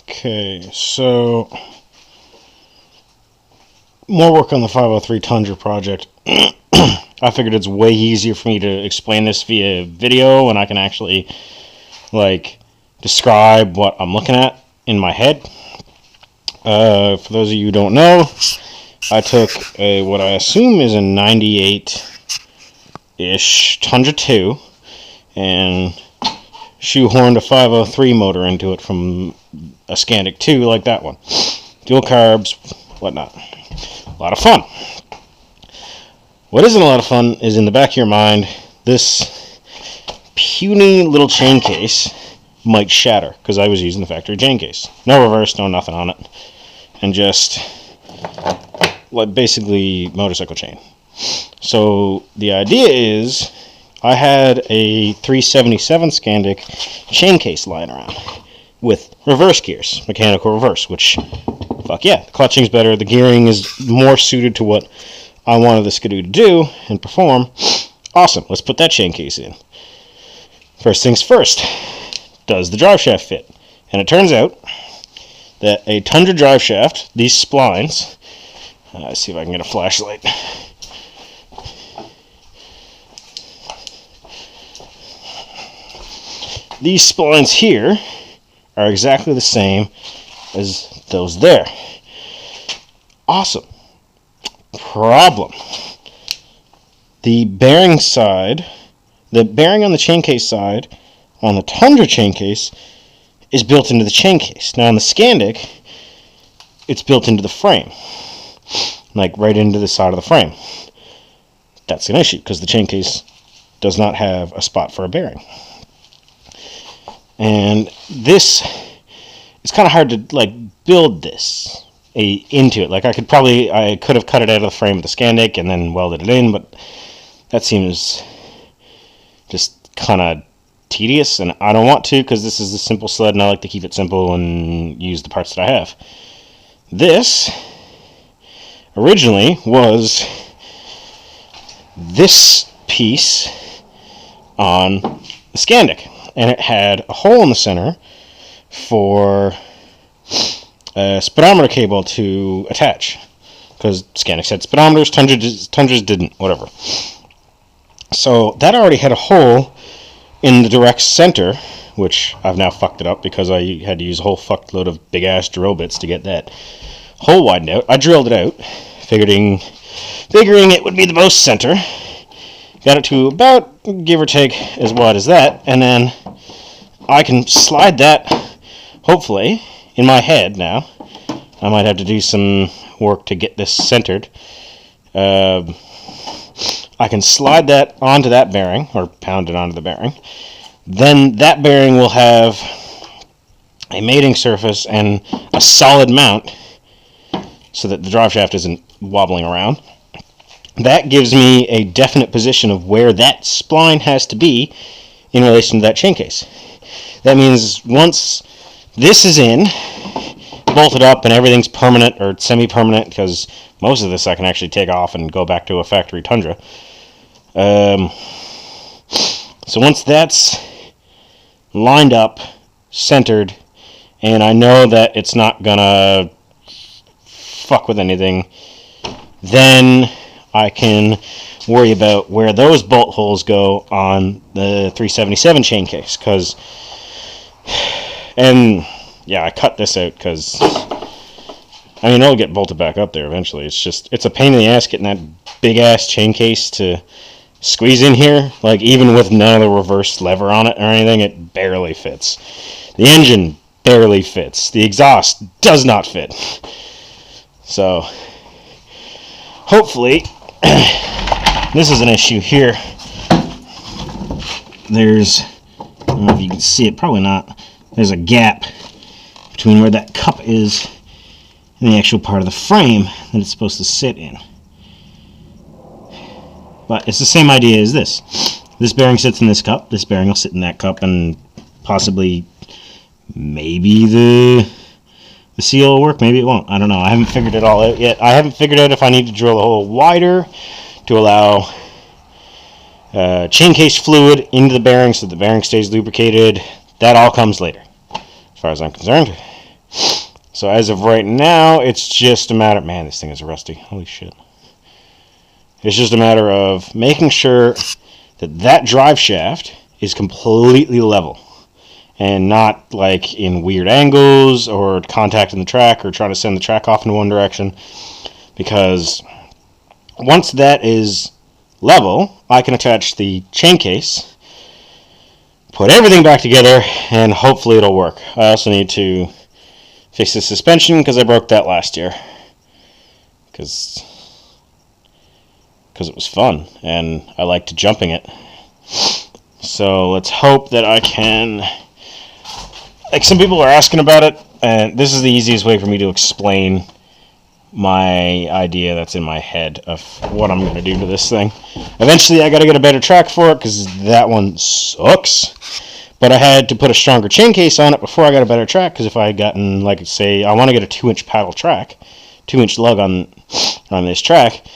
Okay, so more work on the 503 Tundra project. I figured it's way easier for me to explain this via video, and I can actually describe what I'm looking at in my head. For those of you who don't know, I took what I assume is a 98-ish Tundra 2 and shoehorned a 503 motor into it from a Scandic 2 like that one. Dual carbs, whatnot. A lot of fun. What isn't a lot of fun is in the back of your mind, this puny little chain case might shatter, because I was using the factory chain case. No reverse, no nothing on it. And just basically motorcycle chain. So the idea is I had a 377 Scandic chain case lying around with reverse gears, mechanical reverse, which, fuck yeah, the clutching's better, the gearing is more suited to what I wanted the Skidoo to do and perform. Awesome, let's put that chain case in. First things first, does the drive shaft fit? And it turns out that a Tundra drive shaft, these splines, let's see if I can get a flashlight. These splines here are exactly the same as those there. Awesome. Problem. The bearing side, the bearing on the chain case side, on the Tundra chain case, is built into the chain case. Now on the Scandic, it's built into the frame. Right into the side of the frame. That's an issue, because the chain case does not have a spot for a bearing. And this, it's kind of hard to build this into it. I could have cut it out of the frame of the Scandic and then welded it in, but that seems just kind of tedious, and I don't want to, because this is a simple sled and I like to keep it simple and use the parts that I have. This originally was this piece on the Scandic, and it had a hole in the center for a speedometer cable to attach, because Scandics had speedometers, Tundras didn't, whatever. So that already had a hole in the direct center, which I've now fucked it up because I had to use a whole fuckload of big ass drill bits to get that hole widened out. I drilled it out, figuring it would be the most center. Got it to about, give or take, as wide as that, and then I can slide that, hopefully, in my head now. I might have to do some work to get this centered. I can slide that onto that bearing, or pound it onto the bearing. Then that bearing will have a mating surface and a solid mount so that the drive shaft isn't wobbling around. That gives me a definite position of where that spline has to be in relation to that chain case. That means once this is in, bolted up, and everything's permanent or semi-permanent, because most of this I can actually take off and go back to a factory Tundra. So once that's lined up, centered, and I know that it's not gonna fuck with anything, then I can worry about where those bolt holes go on the 377 chain case, and yeah, I cut this out because it'll get bolted back up there eventually. It's a pain in the ass getting that big ass chain case to squeeze in here. Even with none of the reverse lever on it or anything, it barely fits. The engine barely fits. The exhaust does not fit. So hopefully this is an issue here. I don't know if you can see it, probably not. There's a gap between where that cup is and the actual part of the frame that it's supposed to sit in. But it's the same idea as this. This bearing sits in this cup, this bearing will sit in that cup, and possibly, maybe the seal will work, maybe it won't. I don't know. I haven't figured it all out yet. I haven't figured out if I need to drill a hole wider to allow chain case fluid into the bearing so the bearing stays lubricated. That all comes later, as far as I'm concerned. So as of right now, it's just a matter... Man, this thing is rusty. Holy shit. It's just a matter of making sure that that drive shaft is completely level and not like in weird angles or contacting the track or trying to send the track off in one direction. Because once that is level, I can attach the chain case, put everything back together, and hopefully it'll work. I also need to fix the suspension because I broke that last year. Because it was fun and I liked jumping it. So let's hope that I can... Like, some people are asking about it, and this is the easiest way for me to explain my idea that's in my head of what I'm going to do to this thing. Eventually I got to get a better track for it because that one sucks. But I had to put a stronger chain case on it before I got a better track, because if I had gotten, like, say, I want to get a 2-inch paddle track, 2-inch lug on this track,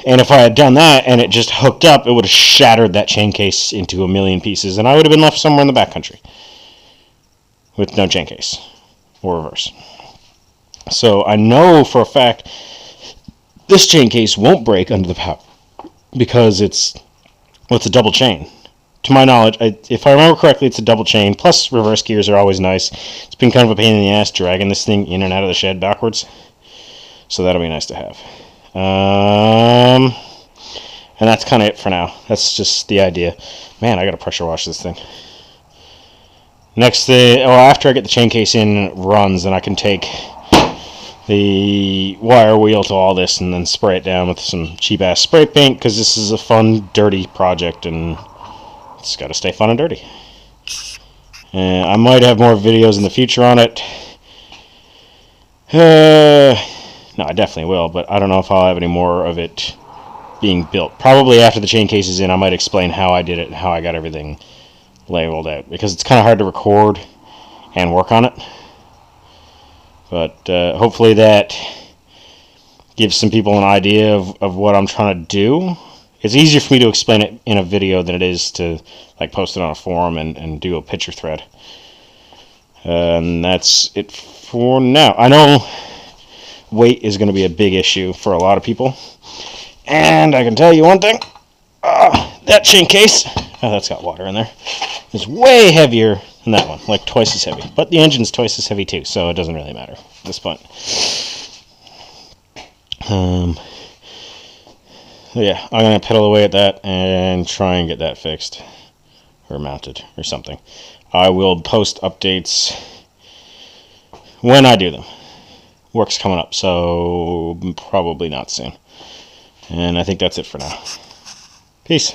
and if I had done that and it just hooked up, it would have shattered that chain case into a million pieces, and I would have been left somewhere in the backcountry with no chain case or reverse. So I know for a fact this chain case won't break under the power because it's a double chain. To my knowledge, if I remember correctly, it's a double chain, plus reverse gears are always nice. It's been kind of a pain in the ass dragging this thing in and out of the shed backwards, so that'll be nice to have. And that's kind of it for now. That's just the idea. Man, I gotta pressure wash this thing. Next thing, after I get the chain case in and it runs, then I can take the wire wheel to all this and then spray it down with some cheap ass spray paint, because this is a fun, dirty project and it's got to stay fun and dirty. I might have more videos in the future on it. No, I definitely will, but I don't know if I'll have any more of it being built. Probably after the chain case is in, I might explain how I did it and how I got everything labeled out, because it's kind of hard to record and work on it. But hopefully that gives some people an idea of what I'm trying to do. It's easier for me to explain it in a video than it is to like post it on a forum and do a picture thread. And that's it for now. I know weight is going to be a big issue for a lot of people. And I can tell you one thing. That chain case, that's got water in there, is way heavier than that one, like twice as heavy. But the engine's twice as heavy too, so it doesn't really matter at this point. Yeah, I'm going to pedal away at that and try and get that fixed or mounted or something. I will post updates when I do them. Work's coming up, so probably not soon. And I think that's it for now. Peace.